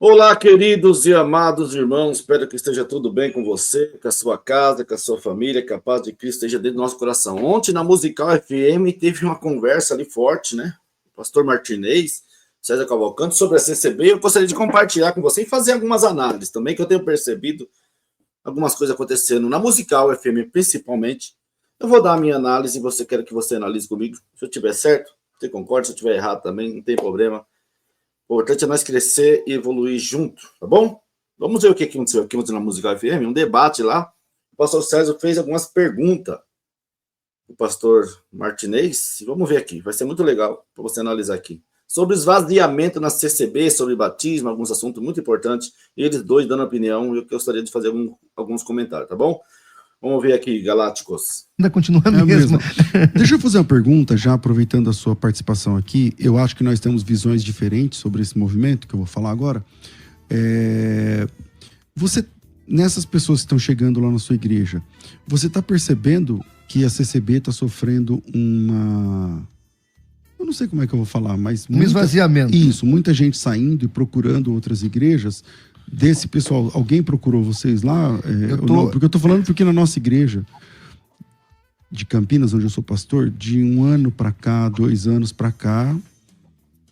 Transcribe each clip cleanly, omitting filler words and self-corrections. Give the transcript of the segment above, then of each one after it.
Olá, queridos e amados irmãos, espero que esteja tudo bem com você, com a sua casa, com a sua família, que a paz de Cristo esteja dentro do nosso coração. Ontem, na Musical FM, teve uma conversa ali forte, né? O pastor Martinez, César Cavalcante, sobre a CCB. Eu gostaria de compartilhar com você e fazer algumas análises também, que eu tenho percebido algumas coisas acontecendo na Musical FM, principalmente. Eu vou dar a minha análise e você quer que você analise comigo. Se eu tiver certo, você concorda, se eu tiver errado também, não tem problema. O importante é nós crescer e evoluir junto, tá bom? Vamos ver o que aconteceu aqui na Musical FM, um debate lá. O pastor César fez algumas perguntas. O pastor Martinez, vamos ver aqui, vai ser muito legal para você analisar aqui. Sobre esvaziamento na CCB, sobre batismo, alguns assuntos muito importantes. Eles dois dando opinião, eu gostaria de fazer alguns comentários, tá bom? Vamos ver aqui, Galácticos. Ainda continua mesmo. Deixa eu fazer uma pergunta, já aproveitando a sua participação aqui. Eu acho que nós temos visões diferentes sobre esse movimento, que eu vou falar agora. Nessas pessoas que estão chegando lá na sua igreja, você está percebendo que a CCB está sofrendo uma... Eu não sei como é que eu vou falar, mas... Um esvaziamento. Isso, muita gente saindo e procurando outras igrejas. Desse pessoal, alguém procurou vocês lá? Porque eu tô falando porque na nossa igreja de Campinas, onde eu sou pastor, de 1 ano para cá, 2 anos para cá,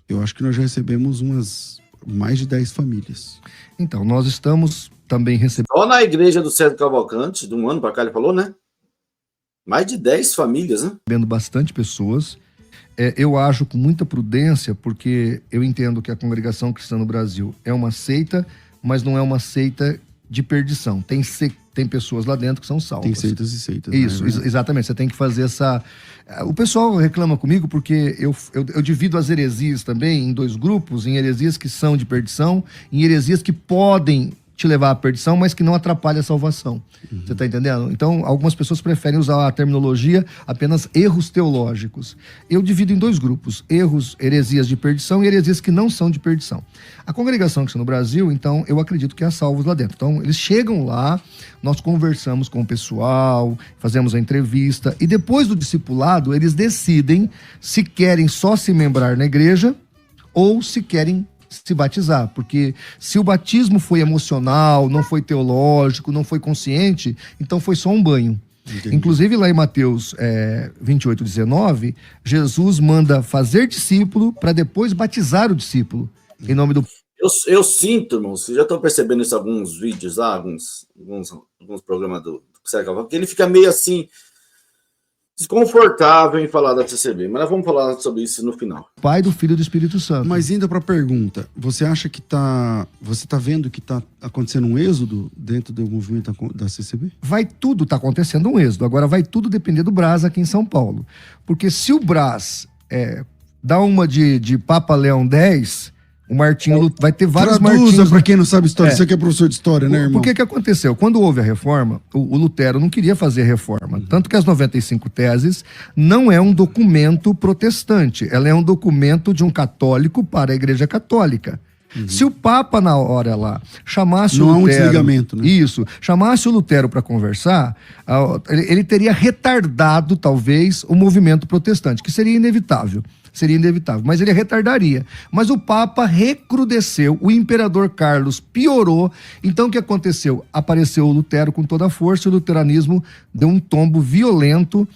eu acho que nós já recebemos mais de 10 famílias. Então, nós estamos também recebendo... Só na igreja do César Cavalcante, de 1 ano para cá, ele falou, né? Mais de 10 famílias, né? Recebendo bastante pessoas. Eu ajo com muita prudência, porque eu entendo que a Congregação Cristã no Brasil é uma seita, mas não é uma seita de perdição. Tem pessoas lá dentro que são salvas. Tem seitas e seitas. Isso, né? exatamente. Você tem que fazer essa... O pessoal reclama comigo porque eu divido as heresias também em 2 grupos, em heresias que são de perdição, em heresias que podem te levar à perdição, mas que não atrapalha a salvação. Você está entendendo? Então, algumas pessoas preferem usar a terminologia apenas erros teológicos. Eu divido em 2 grupos: heresias de perdição e heresias que não são de perdição. A congregação que está no Brasil, então, eu acredito que há salvos lá dentro. Então, eles chegam lá, nós conversamos com o pessoal, fazemos a entrevista, e depois do discipulado, eles decidem se querem só se membrar na igreja ou se querem se batizar, porque se o batismo foi emocional, não foi teológico, não foi consciente, então foi só um banho. Entendi. Inclusive lá em Mateus 28:19, Jesus manda fazer discípulo para depois batizar o discípulo, em nome do... Eu sinto, irmãos, já estou percebendo isso em alguns vídeos lá, alguns programas do César Cavalcante, que ele fica meio assim, desconfortável em falar da CCB, mas nós vamos falar sobre isso no final. Pai, do Filho e do Espírito Santo. Mas indo para a pergunta, você acha que você está vendo que está acontecendo um êxodo dentro do movimento da CCB? Vai tudo, está acontecendo um êxodo. Agora vai tudo depender do Brás aqui em São Paulo. Porque se o Brás dá uma de Papa Leão X, o Martinho vai ter vários Martinhos. Traduza para quem não sabe história, você que é professor de história, né, irmão? Por que aconteceu? Quando houve a reforma, o Lutero não queria fazer a reforma. Tanto que as 95 teses não é um documento protestante, ela é um documento de um católico para a Igreja Católica. Se o Papa, na hora lá, chamasse o Lutero... Não há um desligamento, né? Isso. Chamasse o Lutero para conversar, ele teria retardado, talvez, o movimento protestante, que seria inevitável. Mas ele retardaria. Mas o Papa recrudesceu, o imperador Carlos piorou. Então o que aconteceu? Apareceu o Lutero com toda a força e o luteranismo deu um tombo violento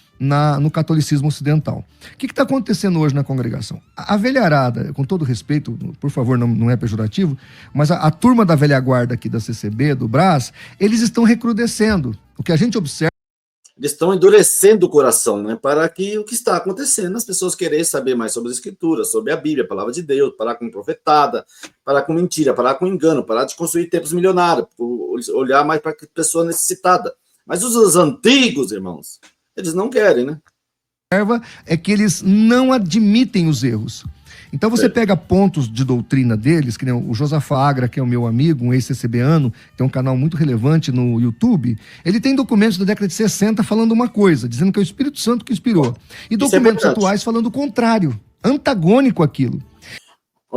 no catolicismo ocidental. O que está acontecendo hoje na congregação? A velharada, com todo respeito, por favor, não é pejorativo, mas a turma da velha guarda aqui da CCB, do Brás, eles estão recrudescendo. O que a gente observa... Eles estão endurecendo o coração, né? Para que o que está acontecendo, as pessoas querem saber mais sobre a Escritura, sobre a Bíblia, a palavra de Deus, parar com profetada, parar com mentira, parar com engano, parar de construir templos milionários, olhar mais para a pessoa necessitada. Mas os antigos, irmãos, eles não querem, né? É que eles não admitem os erros. Então você pega pontos de doutrina deles, que nem o Josafá Agra, que é o meu amigo, um ex-CCBano, tem um canal muito relevante no YouTube, ele tem documentos da década de 60 falando uma coisa, dizendo que é o Espírito Santo que inspirou. E documentos atuais falando o contrário, antagônico àquilo.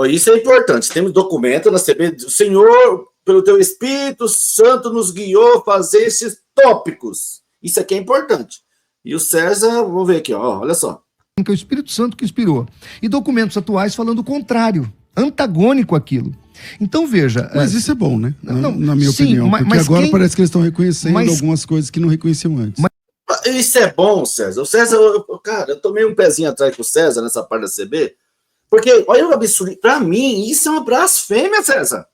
Isso é importante. Temos documento na CB, o Senhor, pelo teu Espírito Santo, nos guiou a fazer esses tópicos. Isso aqui é importante. E o César, vamos ver aqui, ó, olha só. Que é o Espírito Santo que inspirou. E documentos atuais falando o contrário, antagônico àquilo. Então, veja... Mas isso é bom, né? Na minha opinião. Porque agora parece que eles estão reconhecendo algumas coisas que não reconheciam antes. Isso é bom, César. O César, cara, eu tomei um pezinho atrás com o César nessa parte da CB, porque, olha o absurdo, para mim, isso é uma blasfêmia, César.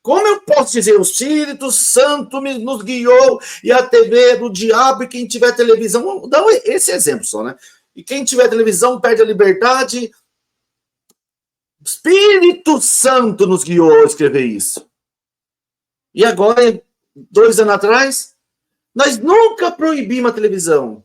Como eu posso dizer, o Espírito Santo nos guiou e a TV é do diabo e quem tiver televisão, vamos dar esse exemplo só, né? E quem tiver televisão perde a liberdade. O Espírito Santo nos guiou a escrever isso. E agora, 2 anos atrás, nós nunca proibimos a televisão.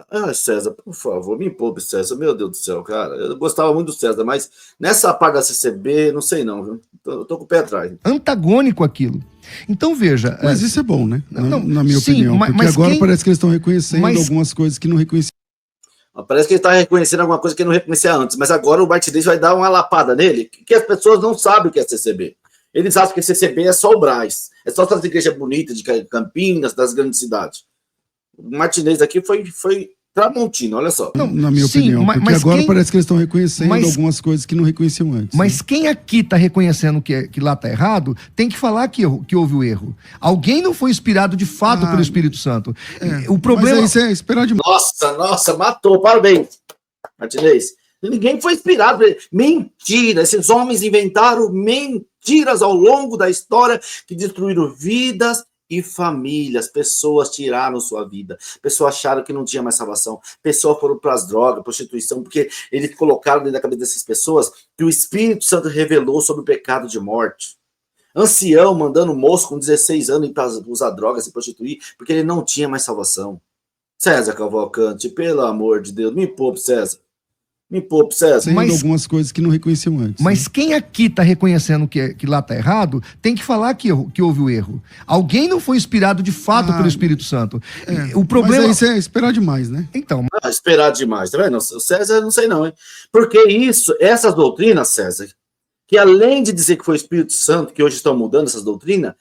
Ah, César, por favor, me poupe, César. Meu Deus do céu, cara. Eu gostava muito do César, mas nessa parte da CCB, não sei não, viu? Eu tô com o pé atrás. Antagônico aquilo. Então, veja... Mas isso é bom, né? Na minha opinião. Porque agora parece que eles estão reconhecendo algumas coisas que não reconheciam. Parece que ele está reconhecendo alguma coisa que ele não reconhecia antes, mas agora o Martinez vai dar uma lapada nele, que as pessoas não sabem o que é CCB. Eles acham que CCB é só o Brás, é só essas igrejas bonitas de Campinas, das grandes cidades. O Martinez aqui foi Tramontina, olha só. Na minha opinião, porque agora parece que eles estão reconhecendo algumas coisas que não reconheciam antes. Mas quem aqui está reconhecendo que lá está errado, tem que falar que houve o erro. Alguém não foi inspirado de fato pelo Espírito Santo. O problema... Mas isso é esperar demais. Nossa, matou, parabéns, Martinez. Ninguém foi inspirado. Mentira, esses homens inventaram mentiras ao longo da história que destruíram vidas e famílias. Pessoas tiraram sua vida, pessoas acharam que não tinha mais salvação, pessoas foram para as drogas, prostituição, porque eles colocaram dentro da cabeça dessas pessoas que o Espírito Santo revelou sobre o pecado de morte. Ancião mandando moço com 16 anos ir para usar drogas e prostituir, porque ele não tinha mais salvação. César Cavalcante, pelo amor de Deus, me poupe, César. Me poupe, César. Mas algumas coisas que não reconheciam antes. Mas quem aqui está reconhecendo que lá está errado, tem que falar que houve o erro. Alguém não foi inspirado de fato pelo Espírito Santo. O problema... Mas isso é esperar demais, né? Então... esperar demais, tá vendo? O César, não sei não, hein? Porque essas doutrinas, César, que além de dizer que foi o Espírito Santo, que hoje estão mudando essas doutrinas,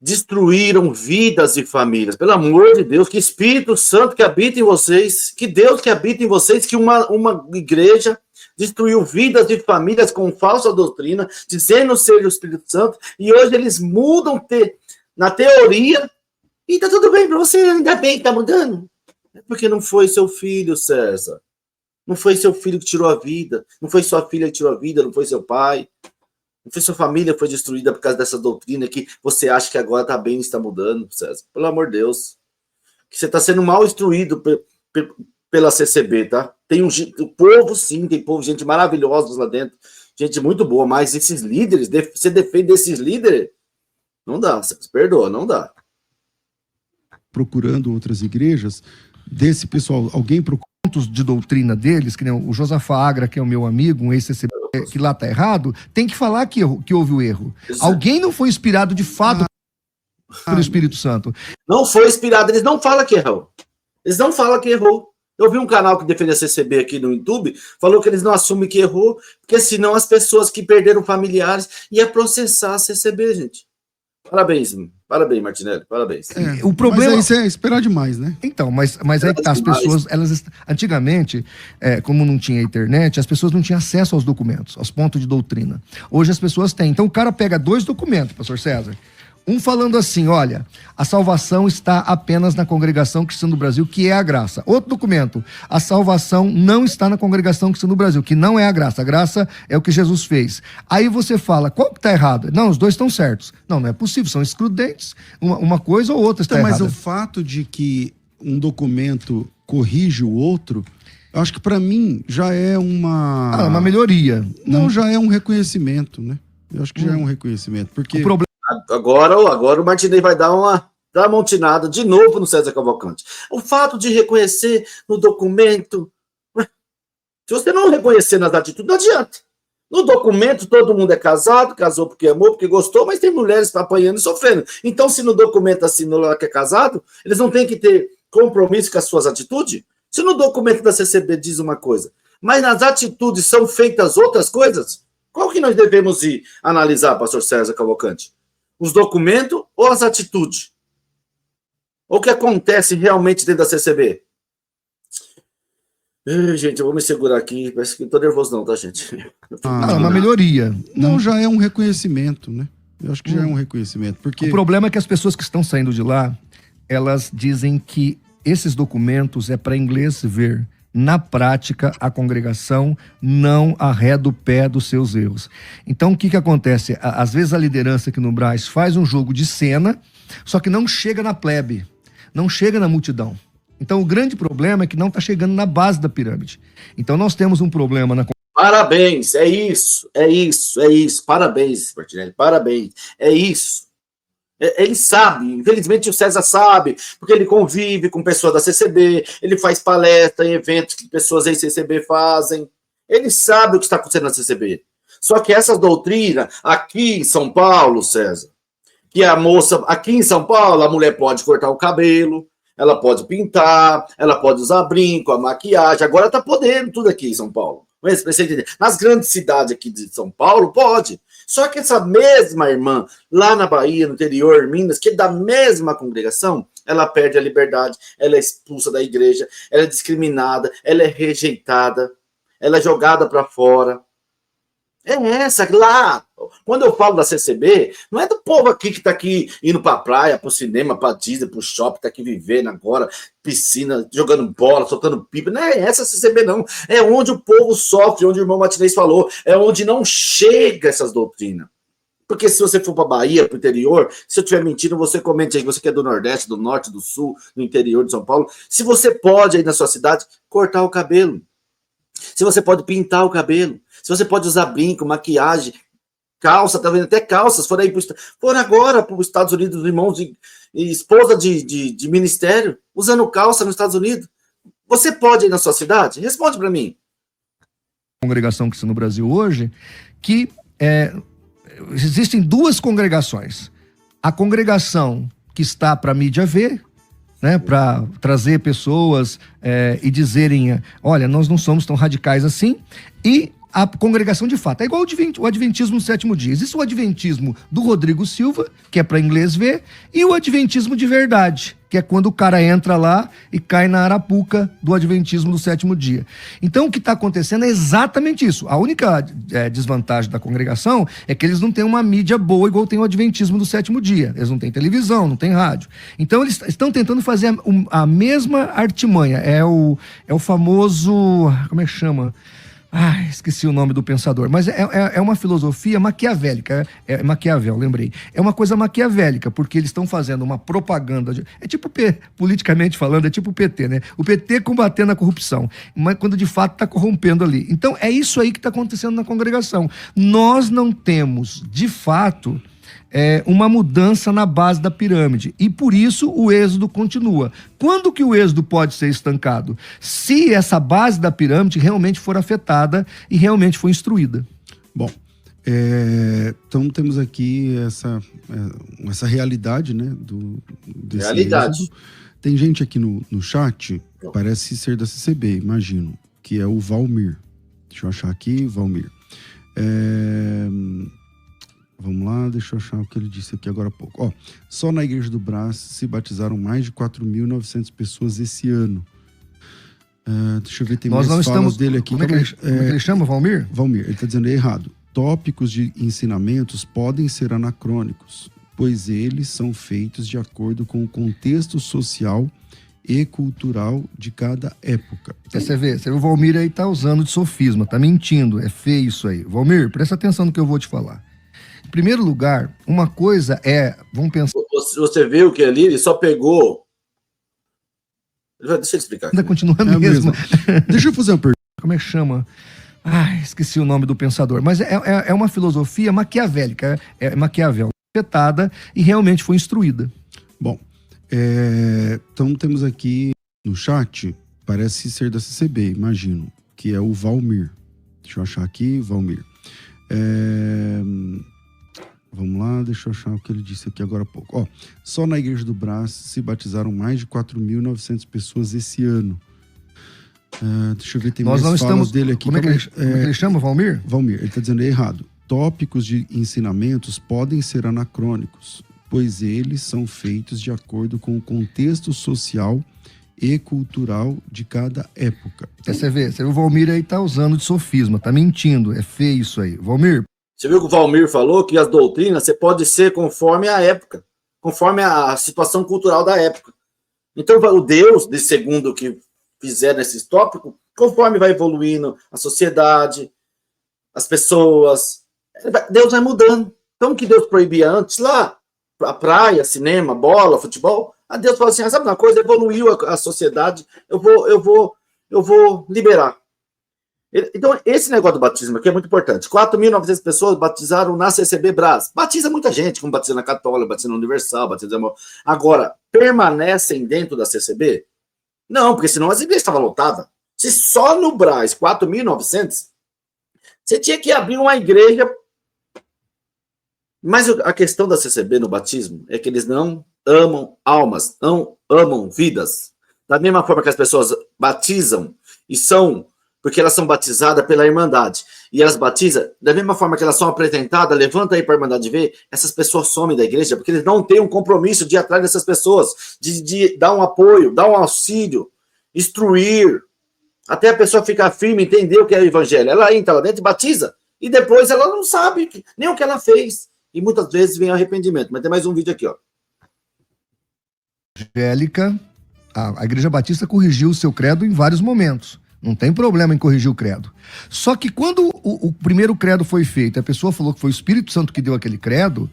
destruíram vidas e famílias. Pelo amor de Deus, que Espírito Santo que habita em vocês, que Deus que habita em vocês, que uma igreja destruiu vidas e famílias com falsa doutrina, dizendo ser o Espírito Santo, e hoje eles mudam na teoria, e tá tudo bem para você, ainda bem que tá mudando. É porque não foi seu filho, César. Não foi seu filho que tirou a vida, não foi sua filha que tirou a vida, não foi seu pai. Não foi sua família que foi destruída por causa dessa doutrina que você acha que agora está bem e está mudando, César. Pelo amor de Deus. Que você está sendo mal instruído pela CCB, tá? Tem o povo, sim, tem povo, gente maravilhosa lá dentro, gente muito boa, mas esses líderes, você defende esses líderes? Não dá, César, perdoa, não dá. Procurando outras igrejas, desse pessoal, alguém procura de doutrina deles, que nem o Josafá Agra, que é o meu amigo, um ex-CCB, que lá está errado, tem que falar que houve o erro. Alguém não foi inspirado de fato pelo Espírito Santo. Não foi inspirado, eles não falam que errou. Eles não falam que errou. Eu vi um canal que defende a CCB aqui no YouTube, falou que eles não assumem que errou, porque senão as pessoas que perderam familiares iam processar a CCB, gente. Parabéns, Martinelli, parabéns. O problema... Mas isso é esperar demais, né? Então, mas aí as pessoas, antigamente, como não tinha internet, as pessoas não tinham acesso aos documentos, aos pontos de doutrina. Hoje as pessoas têm. Então o cara pega 2 documentos, pastor César. Um falando assim, olha, a salvação está apenas na congregação cristã do Brasil, que é a graça. Outro documento, a salvação não está na congregação cristã do Brasil, que não é a graça é o que Jesus fez. Aí você fala, qual que está errado? Não, os 2 estão certos. Não é possível, são excludentes. Uma coisa ou outra está errada. Mas o fato de que um documento corrige o outro, eu acho que para mim já é uma melhoria. Não, já é um reconhecimento, né? Eu acho que já é um reconhecimento, porque... O problema... Agora o Martinez vai dar uma tramontinada de novo no César Cavalcante. O fato de reconhecer no documento... Se você não reconhecer nas atitudes, não adianta. No documento, todo mundo é casado, casou porque amou, porque gostou, mas tem mulheres apanhando e sofrendo. Então, se no documento assinou lá que é casado, eles não têm que ter compromisso com as suas atitudes? Se no documento da CCB diz uma coisa, mas nas atitudes são feitas outras coisas, qual que nós devemos ir analisar, pastor César Cavalcante? Os documentos ou as atitudes? Ou o que acontece realmente dentro da CCB? Gente, eu vou me segurar aqui. Parece que não tô nervoso, não, tá, gente? Não, é uma melhoria. Não, já é um reconhecimento, né? Eu acho que já é um reconhecimento. Porque... O problema é que as pessoas que estão saindo de lá, elas dizem que esses documentos é para inglês ver. Na prática, a congregação não arreda o pé dos seus erros. Então, o que acontece? Às vezes a liderança aqui no Brás faz um jogo de cena, só que não chega na plebe, não chega na multidão. Então, o grande problema é que não está chegando na base da pirâmide. Então, nós temos um problema na... Parabéns, é isso. Parabéns, Martinelli, parabéns. É isso. Ele sabe, infelizmente o César sabe, porque ele convive com pessoas da CCB, ele faz palestra em eventos que pessoas da CCB fazem. Ele sabe o que está acontecendo na CCB. Só que essas doutrinas, aqui em São Paulo, César, que a moça, aqui em São Paulo, a mulher pode cortar o cabelo, ela pode pintar, ela pode usar brinco, a maquiagem, agora está podendo tudo aqui em São Paulo. Mas, pra você entender, nas grandes cidades aqui de São Paulo, pode. Só que essa mesma irmã, lá na Bahia, no interior, Minas, que é da mesma congregação, ela perde a liberdade, ela é expulsa da igreja, ela é discriminada, ela é rejeitada, ela é jogada para fora. É essa, lá. Quando eu falo da CCB, não é do povo aqui que está aqui indo para a praia, para o cinema, para a Disney, para o shopping, está aqui vivendo agora, piscina, jogando bola, soltando pipa. Não é essa CCB, não. É onde o povo sofre, onde o irmão Martinez falou, é onde não chega essas doutrinas. Porque se você for para a Bahia, para o interior, se eu estiver mentindo, você comente aí, você que é do Nordeste, do Norte, do Sul, do interior de São Paulo, se você pode aí na sua cidade cortar o cabelo. Se você pode pintar o cabelo, se você pode usar brinco, maquiagem, calça, tá vendo? Até calças, foram agora para os Estados Unidos, irmãos e esposa de ministério, usando calça nos Estados Unidos. Você pode ir na sua cidade? Responde para mim. Congregação que está no Brasil hoje, que existem duas congregações. A congregação que está para a mídia ver, né, para trazer pessoas e dizerem, olha, nós não somos tão radicais assim, e a congregação de fato. É igual o adventismo no sétimo dia. Existe o adventismo do Rodrigo Silva, que é para inglês ver, e o adventismo de verdade, que é quando o cara entra lá e cai na arapuca do adventismo do sétimo dia. Então, o que está acontecendo é exatamente isso. A única desvantagem da congregação é que eles não têm uma mídia boa igual tem o adventismo do sétimo dia. Eles não têm televisão, não têm rádio. Então, eles estão tentando fazer a mesma artimanha. É o famoso... Como é que chama? Esqueci o nome do pensador, mas é uma filosofia maquiavélica, é Maquiavel, lembrei. É uma coisa maquiavélica, porque eles estão fazendo uma propaganda, é tipo, politicamente falando, é tipo o PT, né? O PT combatendo a corrupção, mas quando de fato está corrompendo ali. Então é isso aí que está acontecendo na congregação. Nós não temos, de fato... uma mudança na base da pirâmide. E por isso o êxodo continua. Quando que o êxodo pode ser estancado? Se essa base da pirâmide realmente for afetada e realmente for instruída. Bom, então temos aqui essa realidade, né? Desse realidade. Êxodo. Tem gente aqui no chat, parece ser da CCB, imagino, que é o Valmir. Deixa eu achar aqui, Valmir. Vamos lá, deixa eu achar o que ele disse aqui agora há pouco. Só na Igreja do Brás se batizaram mais de 4.900 pessoas esse ano. Deixa eu ver, tem Nós mais não falas estamos... dele aqui. Como é que ele chama, Valmir? Valmir, ele está dizendo errado. Tópicos de ensinamentos podem ser anacrônicos, pois eles são feitos de acordo com o contexto social e cultural de cada época. Você vê, o Valmir aí tá usando de sofisma, tá mentindo, é feio isso aí. Valmir, presta atenção no que eu vou te falar. Em primeiro lugar, uma coisa vamos pensar... Você viu que ali ele só pegou... Deixa eu explicar aqui. Ainda continua mesmo. Deixa eu fazer uma pergunta. Como é que chama? Esqueci o nome do pensador. Mas é uma filosofia maquiavélica, é Maquiavel, afetada e realmente foi instruída. Bom, então temos aqui no chat, parece ser da CCB, imagino, que é o Valmir. Deixa eu achar aqui, Valmir. Vamos lá, deixa eu achar o que ele disse aqui agora há pouco. Só na Igreja do Brás se batizaram mais de 4.900 pessoas esse ano. Deixa eu ver, tem mais falas dele aqui. Como é que ele chama, Valmir? Valmir, ele está dizendo errado. Tópicos de ensinamentos podem ser anacrônicos, pois eles são feitos de acordo com o contexto social e cultural de cada época. Você vê, o Valmir aí tá usando de sofisma, tá mentindo, é feio isso aí. Valmir. Você viu que o Valmir falou que as doutrinas você pode ser conforme a época, conforme a situação cultural da época. Então, o Deus, de segundo que fizer nesses tópicos, conforme vai evoluindo a sociedade, as pessoas, Deus vai mudando. Então, o que Deus proibia antes, lá, a praia, cinema, bola, futebol, a Deus fala assim, sabe uma coisa, evoluiu a sociedade, eu vou liberar. Então, esse negócio do batismo aqui é muito importante. 4.900 pessoas batizaram na CCB Brás. Batiza muita gente, como batiza na Católica, batiza na Universal, batiza na... Agora, permanecem dentro da CCB? Não, porque senão as igrejas estavam lotadas. Se só no Brás, 4.900, você tinha que abrir uma igreja. Mas a questão da CCB no batismo é que eles não amam almas, não amam vidas. Da mesma forma que as pessoas batizam e são... porque elas são batizadas pela Irmandade, e elas batizam, da mesma forma que elas são apresentadas, levanta aí para a Irmandade ver, essas pessoas somem da igreja, porque eles não têm um compromisso de ir atrás dessas pessoas, de dar um apoio, dar um auxílio, instruir, até a pessoa ficar firme, entender o que é o evangelho. Ela entra lá dentro e batiza, e depois ela não sabe nem o que ela fez, e muitas vezes vem arrependimento. Mas tem mais um vídeo aqui, ó. Angélica, a Igreja Batista corrigiu o seu credo em vários momentos. Não tem problema em corrigir o credo. Só que quando o primeiro credo foi feito, a pessoa falou que foi o Espírito Santo que deu aquele credo,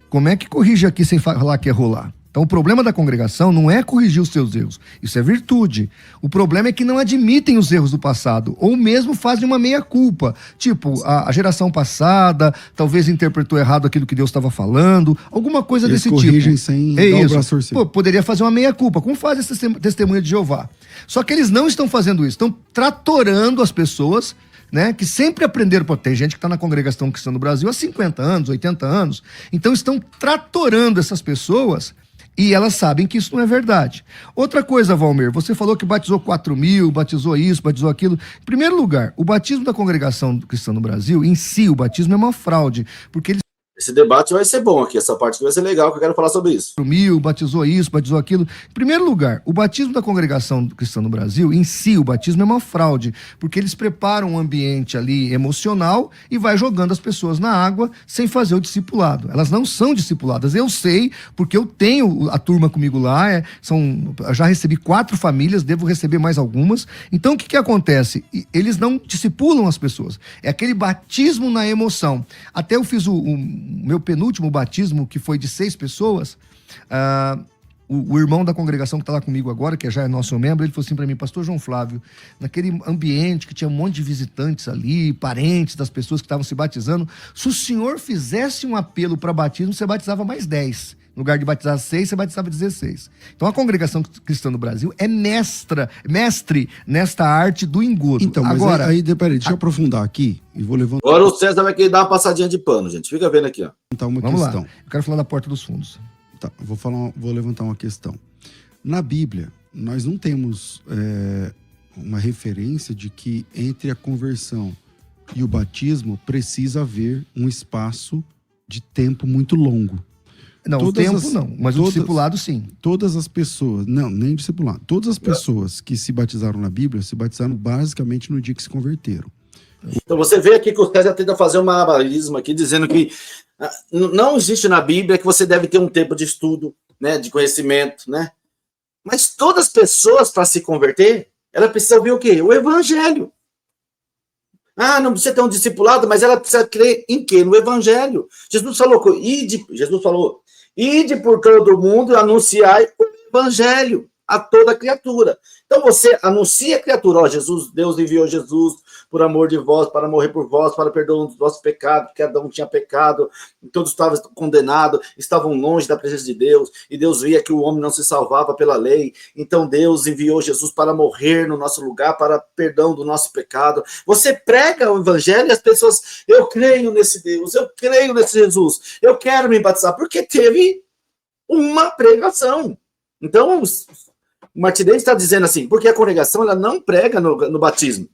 como é que corrige aqui sem falar que é rolar? Então o problema da congregação não é corrigir os seus erros, isso é virtude. O problema é que não admitem os erros do passado, ou mesmo fazem uma meia-culpa. Tipo, a geração passada talvez interpretou errado aquilo que Deus estava falando, alguma coisa Eles desse corrigem tipo. sem dar o braço a torcer. Pô, poderia fazer uma meia-culpa, como faz esse testemunho de Jeová. Só que eles não estão fazendo isso, estão tratorando as pessoas, né, que sempre aprenderam, pô, tem gente que está na congregação cristã no Brasil há 50 anos, 80 anos, então estão tratorando essas pessoas e elas sabem que isso não é verdade. Outra coisa, Valmir, você falou que batizou 4.000, batizou isso, batizou aquilo. Em primeiro lugar, o batismo da congregação cristã no Brasil, em si, o batismo é uma fraude, porque eles... Esse debate vai ser bom aqui, essa parte aqui vai ser legal, que eu quero falar sobre isso. Batizou isso, batizou aquilo. Em primeiro lugar, o batismo da congregação cristã no Brasil, em si, o batismo é uma fraude, porque eles preparam um ambiente ali emocional e vai jogando as pessoas na água sem fazer o discipulado. Elas não são discipuladas. Eu sei, porque eu tenho a turma comigo lá, eu já recebi 4 famílias, devo receber mais algumas. Então, o que acontece? Eles não discipulam as pessoas. É aquele batismo na emoção. Até eu fiz o meu penúltimo batismo, que foi de 6 pessoas, o irmão da congregação que está lá comigo agora, que já é nosso membro, ele falou assim para mim, pastor João Flávio, naquele ambiente que tinha um monte de visitantes ali, parentes das pessoas que estavam se batizando, se o senhor fizesse um apelo para batismo, você batizava mais 10. No lugar de batizar 6, você batizava 16. Então a congregação cristã no Brasil é mestre nesta arte do engodo. Então, mas agora, peraí, deixa eu aprofundar aqui e vou levantar. Agora o César vai querer dar uma passadinha de pano, gente. Fica vendo aqui, ó. Vamos lá. Eu quero falar da porta dos fundos. Tá, vou levantar uma questão. Na Bíblia, nós não temos uma referência de que entre a conversão e o batismo precisa haver um espaço de tempo muito longo. Não, o tempo não, mas o discipulado sim. Todas as pessoas, não, nem discipulado, todas as pessoas que se batizaram na Bíblia se batizaram basicamente no dia que se converteram. Então você vê aqui que o César tenta fazer um malabarismo aqui, dizendo que não existe na Bíblia que você deve ter um tempo de estudo, né, de conhecimento, né? Mas todas as pessoas, para se converter, ela precisa ouvir o quê? O Evangelho. Não precisa ter um discipulado, mas ela precisa crer em quê? No Evangelho. Jesus falou, ide por todo mundo e anunciai o Evangelho a toda criatura. Então você anuncia a criatura, ó, Jesus, Deus enviou Jesus por amor de vós, para morrer por vós, para perdoar dos vossos pecados, porque cada um tinha pecado, todos estavam condenados, estavam longe da presença de Deus, e Deus via que o homem não se salvava pela lei, então Deus enviou Jesus para morrer no nosso lugar, para perdão do nosso pecado. Você prega o Evangelho e as pessoas, eu creio nesse Deus, eu creio nesse Jesus, eu quero me batizar, porque teve uma pregação. Então, o Martinez está dizendo assim, porque a congregação ela não prega no batismo.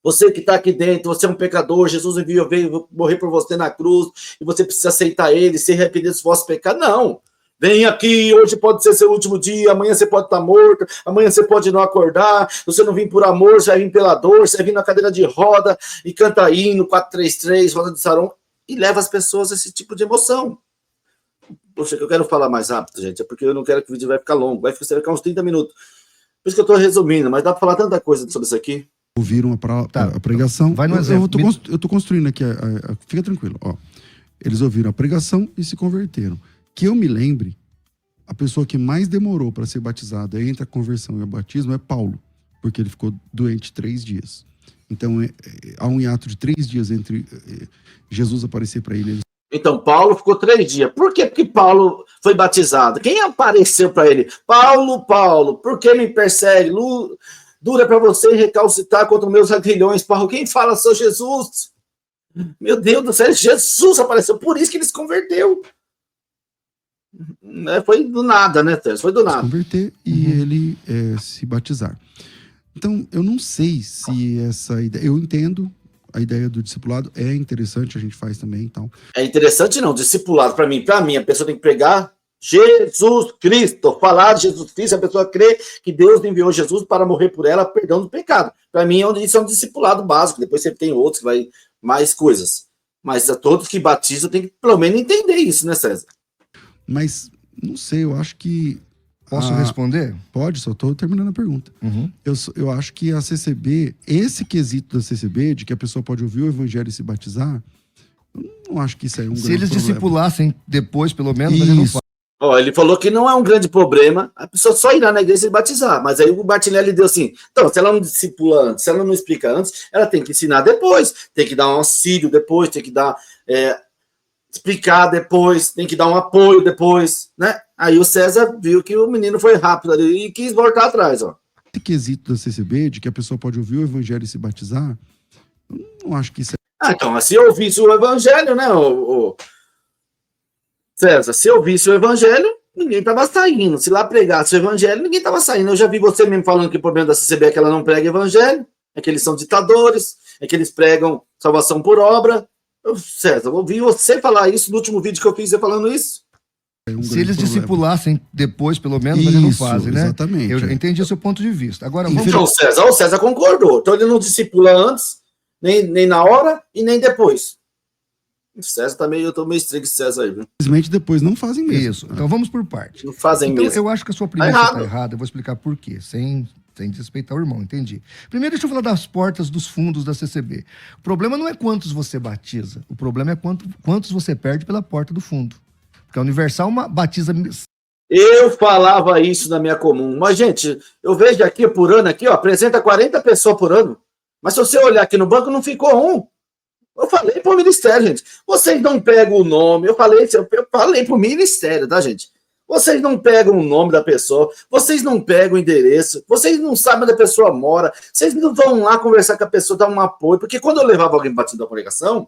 Você que está aqui dentro, você é um pecador, Jesus veio morrer por você na cruz, e você precisa aceitar ele, se arrepender dos vossos pecados. Não. Vem aqui, hoje pode ser seu último dia, amanhã você pode estar morto, amanhã você pode não acordar, se você não vir por amor, você vai vir pela dor, você vai vir na cadeira de roda e canta hino, 433, roda de sarão, e leva as pessoas a esse tipo de emoção. Poxa, que eu quero falar mais rápido, gente, é porque eu não quero que o vídeo vai ficar longo, vai ficar uns 30 minutos. Por isso que eu estou resumindo, mas dá para falar tanta coisa sobre isso aqui. Ouviram a pregação. Vai no exemplo. Eu estou construindo aqui, fica tranquilo, ó. Eles ouviram a pregação e se converteram. Que eu me lembre, a pessoa que mais demorou para ser batizada entre a conversão e o batismo é Paulo, porque ele ficou doente 3 dias. Então, há um hiato de 3 dias entre Jesus aparecer para ele. Então, Paulo ficou 3 dias. Por que Paulo foi batizado? Quem apareceu para ele? Paulo, por que me persegue? Dura para você recalcitar contra os meus aguilhões, Paulo. Quem fala sou Jesus? Meu Deus do céu, Jesus apareceu. Por isso que ele se converteu. Foi do nada, né, Tess? Foi do nada. Se converter e ele se batizar. Então, eu não sei se essa ideia... Eu entendo a ideia do discipulado, é interessante, a gente faz também e tal. É interessante não, discipulado, para mim, a pessoa tem que pregar Jesus Cristo, falar de Jesus Cristo, a pessoa crê que Deus enviou Jesus para morrer por ela, perdão do pecado. Para mim, isso é um discipulado básico, depois você tem outros que vai mais coisas. Mas a todos que batizam tem que, pelo menos, entender isso, né, César? Mas, não sei, eu acho que... Posso responder? Pode, só estou terminando a pergunta. Eu acho que a CCB, esse quesito da CCB, de que a pessoa pode ouvir o evangelho e se batizar, eu não acho que isso é um grande problema. Se eles discipulassem depois, pelo menos, mas ele não faz. Ele falou que não é um grande problema a pessoa só irá na igreja e batizar. Mas aí o Martinelli deu assim, então, se ela não discipula antes, se ela não explica antes, ela tem que ensinar depois, tem que dar um auxílio depois, tem que dar... explicar depois, tem que dar um apoio depois, né? Aí o César viu que o menino foi rápido ali e quis voltar atrás, ó. Esse quesito da CCB, de que a pessoa pode ouvir o evangelho e se batizar, eu não acho que isso é... Então, se eu ouvisse o evangelho, né, César, se eu ouvisse o evangelho, ninguém estava saindo. Se lá pregasse o evangelho, ninguém estava saindo. Eu já vi você mesmo falando que o problema da CCB é que ela não prega evangelho, é que eles são ditadores, é que eles pregam salvação por obra. César, eu ouvi você falar isso no último vídeo que eu fiz, você falando isso. Se eles discipulassem depois, pelo menos, mas eles não fazem, né? Exatamente. Eu entendi o seu ponto de vista. Agora, Então, o César concordou. Então, ele não discipula antes, nem na hora e nem depois. O César também, eu tô meio estranho com o César aí, viu? Simplesmente depois não fazem mesmo. Isso. Então, vamos por parte. Não fazem então, mesmo. Eu acho que a sua premissa está errada. Eu vou explicar por quê, sem desrespeitar o irmão, entendi. Primeiro, deixa eu falar das portas dos fundos da CCB. O problema não é quantos você batiza, o problema é quantos você perde pela porta do fundo. Porque a Universal batiza... Eu falava isso na minha comum. Mas, gente, eu vejo aqui por ano, aqui, ó, apresenta 40 pessoas por ano. Mas se você olhar aqui no banco, não ficou um. Eu falei pro ministério, gente. Vocês não pegam o nome. Eu falei pro ministério, tá, gente? Vocês não pegam o nome da pessoa, vocês não pegam o endereço, vocês não sabem onde a pessoa mora, vocês não vão lá conversar com a pessoa, dar um apoio, porque quando eu levava alguém para da congregação,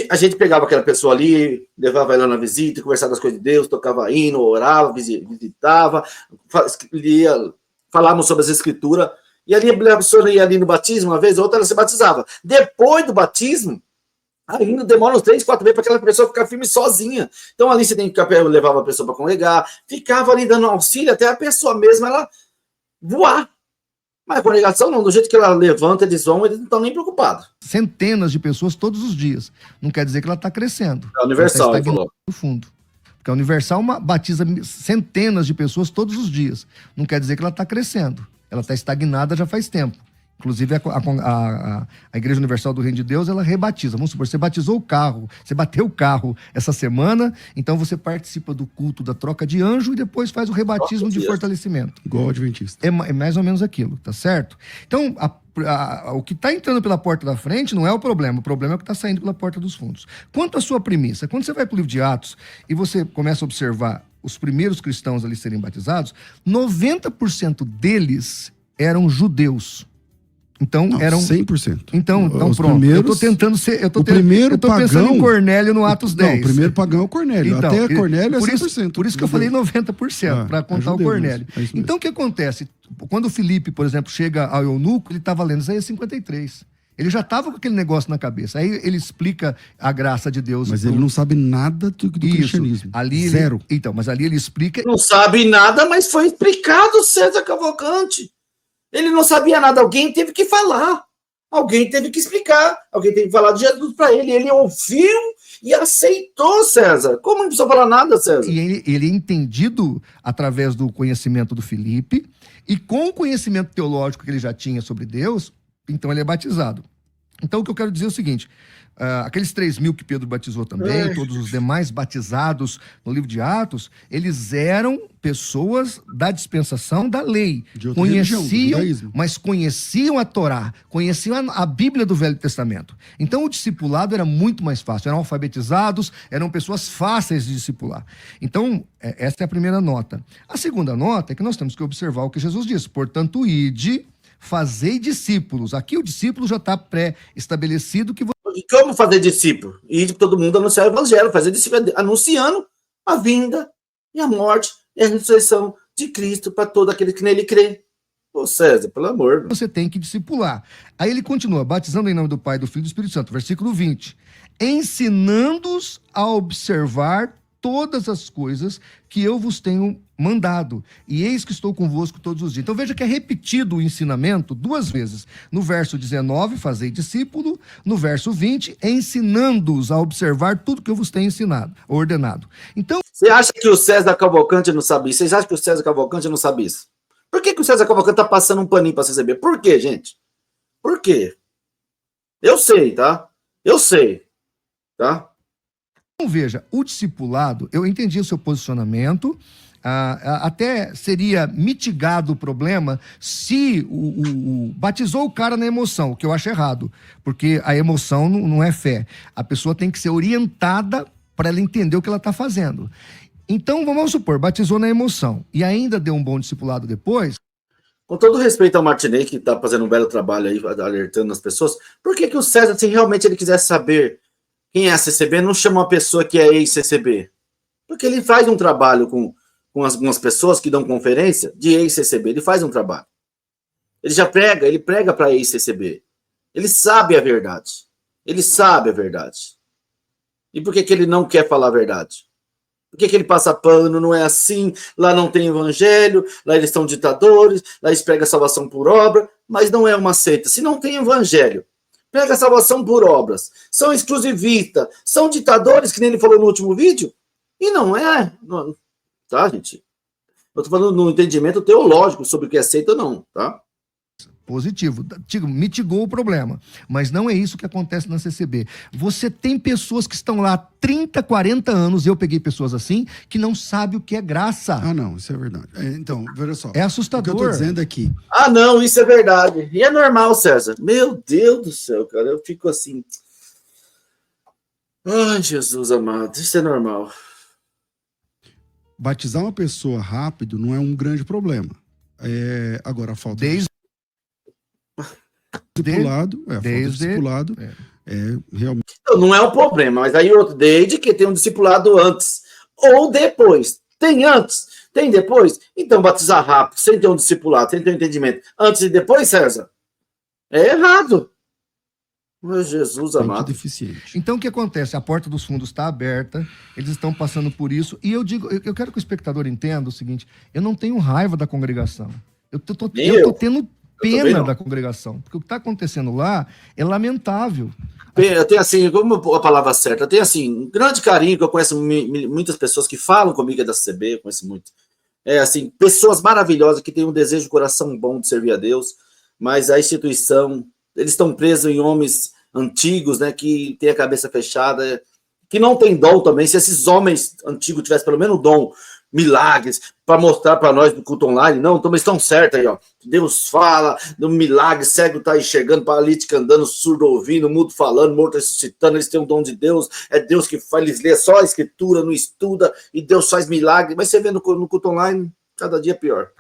a gente pegava aquela pessoa ali, levava ela na visita, conversava das coisas de Deus, tocava hino, orava, visitava, falávamos sobre as escrituras, e ali a pessoa ia ali no batismo, uma vez ou outra ela se batizava. Depois do batismo, ainda demora uns 3, 4 meses para aquela pessoa ficar firme sozinha. Então ali você tem que levar a pessoa para congregar, ficava ali dando auxílio até a pessoa mesma ela voar. Mas a congregação não, do jeito que ela levanta, eles não estão nem preocupados. Centenas de pessoas todos os dias. Não quer dizer que ela está crescendo. É a Universal, ela tá no fundo. Porque a Universal batiza centenas de pessoas todos os dias. Não quer dizer que ela está crescendo. Ela está estagnada já faz tempo. Inclusive, a Igreja Universal do Reino de Deus, ela rebatiza. Vamos supor, você batizou o carro, você bateu o carro essa semana, então você participa do culto da troca de anjo e depois faz o rebatismo de fortalecimento. Igual adventista. É mais ou menos aquilo, tá certo? Então, o que está entrando pela porta da frente não é o problema é o que está saindo pela porta dos fundos. Quanto à sua premissa, quando você vai para o livro de Atos e você começa a observar os primeiros cristãos ali serem batizados, 90% deles eram judeus. Então, não, eram 100%. Então pronto. Primeiros, eu tô tentando ser. Eu tô pagão, pensando em Cornélio no Atos 10. Não, o primeiro pagão é o Cornélio. Então, até Cornélio é 100%. Por isso que eu falei 90%, para contar o Cornélio. Então, o que acontece? Quando o Filipe, por exemplo, chega ao eunuco, ele estava lendo Isaías 53. Ele já estava com aquele negócio na cabeça. Aí ele explica a graça de Deus. Mas ele não sabe nada do cristianismo. Ali Zero. Então, mas ali ele explica... Não sabe nada, mas foi explicado, César Cavalcante. Ele não sabia nada, alguém teve que falar. Alguém teve que explicar. Alguém teve que falar de Jesus para ele. Ele ouviu e aceitou, César. Como não precisa falar nada, César? E ele é entendido através do conhecimento do Filipe, e com o conhecimento teológico que ele já tinha sobre Deus, então ele é batizado. Então o que eu quero dizer é o seguinte, aqueles 3.000 que Pedro batizou também, todos os demais batizados no livro de Atos, eles eram pessoas da dispensação da lei, conheciam, mas conheciam a Torá, conheciam a Bíblia do Velho Testamento. Então o discipulado era muito mais fácil, eram alfabetizados, eram pessoas fáceis de discipular. Então essa é a primeira nota. A segunda nota é que nós temos que observar o que Jesus disse, portanto, ide, fazei discípulos. Aqui o discípulo já está pré-estabelecido que... E como fazer discípulo? Ir para todo mundo anunciar o evangelho, fazer discípulo, anunciando a vinda e a morte e a ressurreição de Cristo para todo aquele que nele crê. Ô César, pelo amor. Você tem que discipular. Aí ele continua, batizando em nome do Pai, do Filho e do Espírito Santo, versículo 20. Ensinando-os a observar todas as coisas que eu vos tenho mandado, e eis que estou convosco todos os dias. Então veja que é repetido o ensinamento 2 vezes. No verso 19, fazei discípulo. No verso 20, ensinando-os a observar tudo que eu vos tenho ensinado, ordenado. Então... Você acha que o César Cavalcante não sabe isso? Vocês acham que o César Cavalcante não sabe isso? Por que o César Cavalcante está passando um paninho para receber? Por quê, gente? Por quê? Eu sei, tá? Eu sei, tá? Então veja, o discipulado, eu entendi o seu posicionamento, até seria mitigado o problema se batizou o cara na emoção, o que eu acho errado, porque a emoção não é fé. A pessoa tem que ser orientada para ela entender o que ela está fazendo. Então, vamos supor, batizou na emoção e ainda deu um bom discipulado depois. Com todo respeito ao Martinez, que está fazendo um belo trabalho aí, alertando as pessoas, por que o César, se realmente ele quisesse saber quem é a CCB, não chama uma pessoa que é ex-CCB? Porque ele faz um trabalho com algumas pessoas que dão conferência de ex-CCB, ele faz um trabalho. Ele prega para ex-CCB. Ele sabe a verdade. Ele sabe a verdade. E por que ele não quer falar a verdade? Por que ele passa pano? Não é assim, lá não tem evangelho, lá eles são ditadores, lá eles pregam a salvação por obra, mas não é uma seita. Se não tem evangelho, prega a salvação por obras, são exclusivistas, são ditadores, que nem ele falou no último vídeo, e não é... Tá, gente? Eu tô falando no entendimento teológico sobre o que é seita ou não, tá? Positivo, mitigou o problema, mas não é isso que acontece na CCB. Você tem pessoas que estão lá há 30, 40 anos, eu peguei pessoas assim, que não sabem o que é graça. Ah, não, isso é verdade. Então, veja só. É assustador. O que eu tô dizendo aqui. Ah, não, isso é verdade. E é normal, César. Meu Deus do céu, cara, eu fico assim... Ai, Jesus amado, isso é normal. Batizar uma pessoa rápido não é um grande problema. Agora, a falta de discipulado, realmente... Não é um problema, mas aí outro, desde que tem um discipulado antes ou depois. Tem antes, tem depois. Então, batizar rápido, sem ter um discipulado, sem ter um entendimento, antes e depois, César, é errado. Meu Jesus amado. Deficiente. Então o que acontece? A porta dos fundos está aberta, eles estão passando por isso, e eu quero que o espectador entenda o seguinte: eu não tenho raiva da congregação. Eu tô tendo pena da congregação, porque o que está acontecendo lá é lamentável. Eu tenho assim, como a palavra certa, eu tenho assim, um grande carinho, que eu conheço muitas pessoas que falam comigo da CCB, eu conheço muito. Assim, pessoas maravilhosas que têm um desejo de coração bom de servir a Deus, mas a instituição, eles estão presos em homens antigos, né, que tem a cabeça fechada, que não tem dom também. Se esses homens antigos tivessem pelo menos dom, milagres, para mostrar para nós do culto online, não, então eles estão certos aí, ó. Deus fala, do milagre, cego tá enxergando, paralítico andando, surdo ouvindo, mudo falando, morto ressuscitando, eles têm um dom de Deus, é Deus que faz, eles lê só a escritura, não estuda, e Deus faz milagre, mas você vê no culto online, cada dia pior.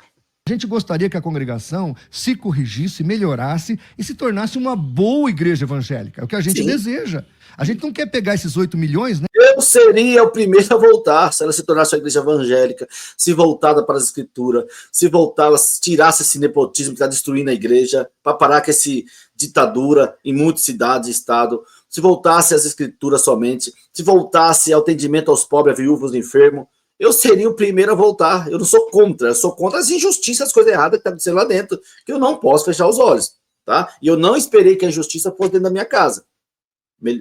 A gente gostaria que a congregação se corrigisse, melhorasse e se tornasse uma boa igreja evangélica. É o que a gente deseja. A gente não quer pegar esses 8 milhões, né? Eu seria o primeiro a voltar, se ela se tornasse uma igreja evangélica, se voltada para as escrituras, se voltava, tirasse esse nepotismo que está destruindo a igreja, para parar com esse ditadura em muitas cidades e estados, se voltasse às escrituras somente, se voltasse ao atendimento aos pobres, viúvos, enfermos, eu seria o primeiro a voltar. Eu não sou contra, eu sou contra as injustiças, as coisas erradas que estão acontecendo lá dentro, que eu não posso fechar os olhos, tá? E eu não esperei que a injustiça fosse dentro da minha casa.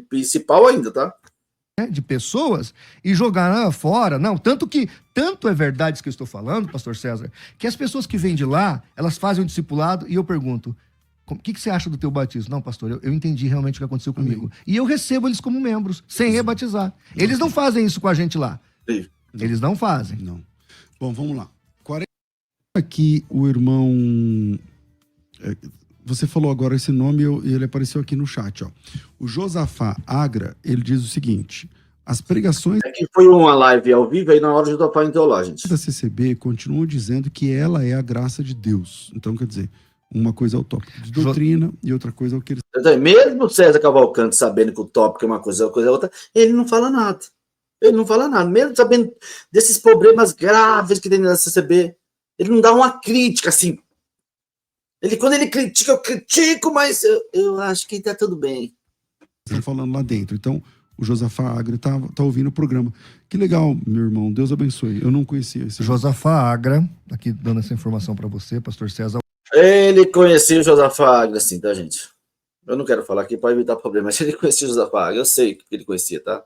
Principal ainda, tá? De pessoas e jogar fora. Não, tanto é verdade isso que eu estou falando, pastor César, que as pessoas que vêm de lá, elas fazem um discipulado e eu pergunto, o que você acha do teu batismo? Não, pastor, eu entendi realmente o que aconteceu comigo. E eu recebo eles como membros, sem rebatizar. Eles não fazem isso com a gente lá. Sim. Eles não fazem. Não. Bom, vamos lá. Aqui o irmão... Você falou agora esse nome e ele apareceu aqui no chat, ó. O Josafá Agra, ele diz o seguinte: as pregações... É que foi uma live ao vivo, aí na hora de Josafá entrou lá, gente. Da CCB continuam dizendo que ela é a graça de Deus. Então, quer dizer, uma coisa é o tópico de doutrina e outra coisa é o que eles... Mesmo o César Cavalcante sabendo que o tópico é uma coisa é outra, ele não fala nada. Ele não fala nada. Mesmo sabendo desses problemas graves que tem na CCB, ele não dá uma crítica, assim. Quando ele critica, eu critico, mas eu acho que tá tudo bem. Estão falando lá dentro. Então, o Josafá Agra tá ouvindo o programa. Que legal, meu irmão. Deus abençoe. Eu não conhecia esse. Josafá Agra, aqui dando essa informação para você, pastor César. Ele conhecia o Josafá Agra, assim, tá, gente? Eu não quero falar aqui para evitar problema, mas ele conhecia o Josafá Agra. Eu sei que ele conhecia, tá?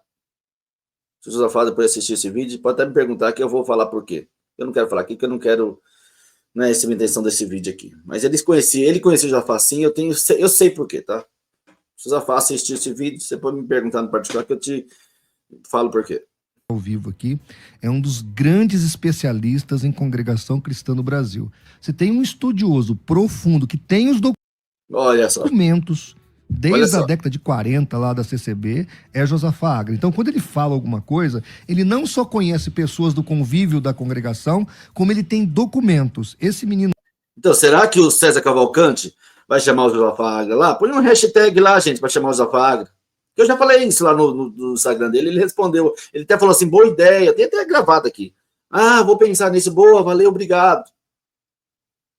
Se o Josafá depois assistir esse vídeo, pode até me perguntar que eu vou falar por quê. Eu não quero falar aqui, porque eu não quero... Não é essa a intenção desse vídeo aqui. Mas ele conhecia o Josafá sim, eu sei por quê, tá? Se o Josafá assistir esse vídeo, você pode me perguntar no particular que eu te falo por quê. Ao vivo aqui, é um dos grandes especialistas em congregação cristã no Brasil. Você tem um estudioso profundo que tem os documentos desde a década de 40 lá da CCB, é Josafá Agra. Então, quando ele fala alguma coisa, ele não só conhece pessoas do convívio da congregação, como ele tem documentos. Esse menino... Então, será que o César Cavalcante vai chamar o Josafá Agra lá? Põe um hashtag lá, gente, para chamar o Josafá Agra. Eu já falei isso lá no Instagram dele, ele respondeu. Ele até falou assim, boa ideia, tem até gravado aqui. Ah, vou pensar nisso, boa, valeu, obrigado.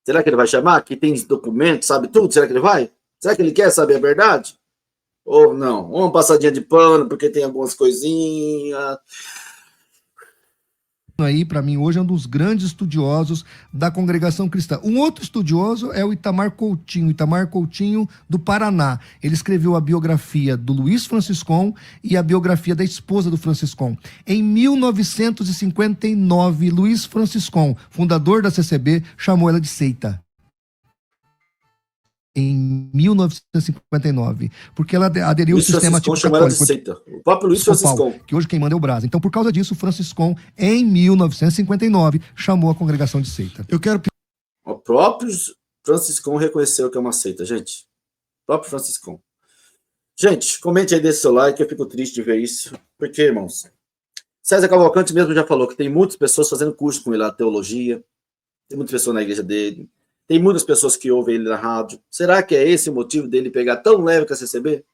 Será que ele vai chamar? Que tem documentos, sabe tudo? Será que ele vai? Será que ele quer saber a verdade? Ou não? Uma passadinha de pano, porque tem algumas coisinhas. Aí, para mim, hoje é um dos grandes estudiosos da congregação cristã. Um outro estudioso é o Itamar Coutinho do Paraná. Ele escreveu a biografia do Luiz Franciscon e a biografia da esposa do Franciscon. Em 1959, Luiz Franciscon, fundador da CCB, chamou ela de seita. Em 1959, porque ela aderiu ao sistema tipo católico. O próprio Luiz Franciscon. Que hoje quem manda é o Brás. Então, por causa disso, o Franciscon, em 1959, chamou a congregação de seita. O próprio Franciscon reconheceu que é uma seita, gente. O próprio Franciscon. Gente, comente aí, desse seu like, eu fico triste de ver isso. Porque, irmãos, César Cavalcante mesmo já falou que tem muitas pessoas fazendo curso com ele lá, teologia, tem muitas pessoas na igreja dele, tem muitas pessoas que ouvem ele na rádio. Será que é esse o motivo dele pegar tão leve com a CCB?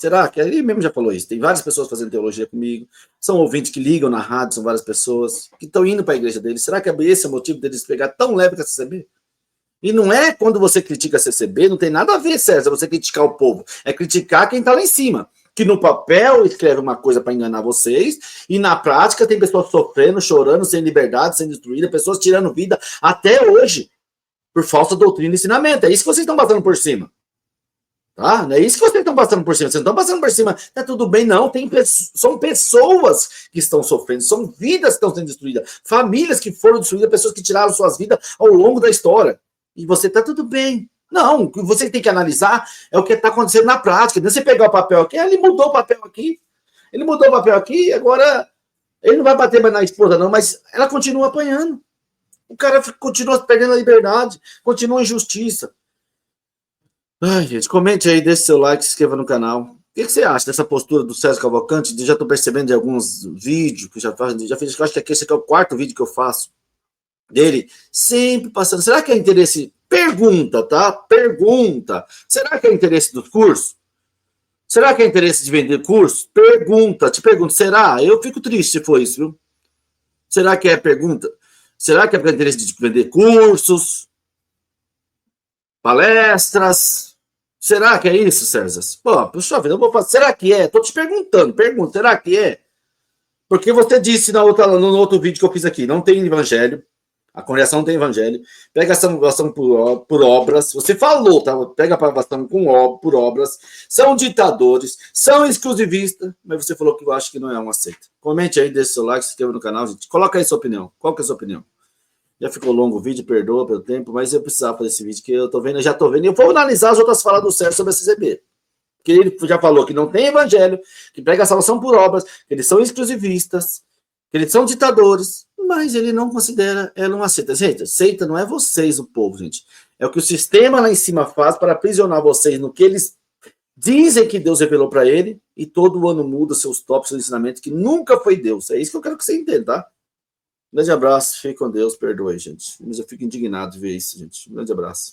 Será que ele mesmo já falou isso? Tem várias pessoas fazendo teologia comigo, são ouvintes que ligam na rádio, são várias pessoas que estão indo para a igreja dele. Será que esse é o motivo deles pegar tão leve com a CCB? E não é quando você critica a CCB, não tem nada a ver, César, você criticar o povo. É criticar quem está lá em cima, que no papel escreve uma coisa para enganar vocês, e na prática tem pessoas sofrendo, chorando, sem liberdade, sendo destruídas, pessoas tirando vida até hoje, por falsa doutrina e ensinamento. É isso que vocês estão passando por cima. Tá? Não é isso que vocês estão passando por cima. Vocês não estão passando por cima. Tá tudo bem, não. São pessoas que estão sofrendo. São vidas que estão sendo destruídas. Famílias que foram destruídas. Pessoas que tiraram suas vidas ao longo da história. E você tá tudo bem. Não. O que você tem que analisar é o que está acontecendo na prática. Você pegar o papel aqui. Ele mudou o papel aqui. Ele mudou o papel aqui. Agora ele não vai bater mais na esposa, não. Mas ela continua apanhando. O cara continua perdendo a liberdade, continua a injustiça. Ai, gente, comente aí, deixe seu like, se inscreva no canal. O que você acha dessa postura do César Cavalcante? Já estou percebendo de alguns vídeos que já fiz, acho que esse aqui é o quarto vídeo que eu faço dele, sempre passando. Será que é interesse? Pergunta, tá? Pergunta. Será que é interesse dos cursos? Será que é interesse de vender curso? Pergunta, te pergunto, será? Eu fico triste se for isso, viu? Será que é pergunta? Será que é por interesse de vender cursos, palestras? Será que é isso, César? Pô, puxa vida, eu vou fazer. Será que é? Tô te perguntando, será que é? Porque você disse no outro vídeo que eu fiz aqui, não tem evangelho, a congregação não tem evangelho, pega a salvação por obras, você falou, tá? Pega a salvação por obras, são ditadores, são exclusivistas, mas você falou que eu acho que não é uma seita. Comente aí, deixe seu like, se inscreva no canal, gente. Coloca aí sua opinião. Qual que é a sua opinião? Já ficou longo o vídeo, perdoa pelo tempo, mas eu precisava fazer esse vídeo, que eu já tô vendo, e eu vou analisar as outras falas do Sérgio sobre a CCB. Que ele já falou que não tem evangelho, que prega a salvação por obras, que eles são exclusivistas, que eles são ditadores, mas ele não considera ela uma seita. Gente, seita não é vocês, o povo, gente. É o que o sistema lá em cima faz para aprisionar vocês no que eles dizem que Deus revelou para ele, e todo ano muda seus tópicos, seus ensinamentos, que nunca foi Deus. É isso que eu quero que você entenda, tá? Um grande abraço, fique com Deus, perdoe, gente. Mas eu fico indignado de ver isso, gente. Um grande abraço.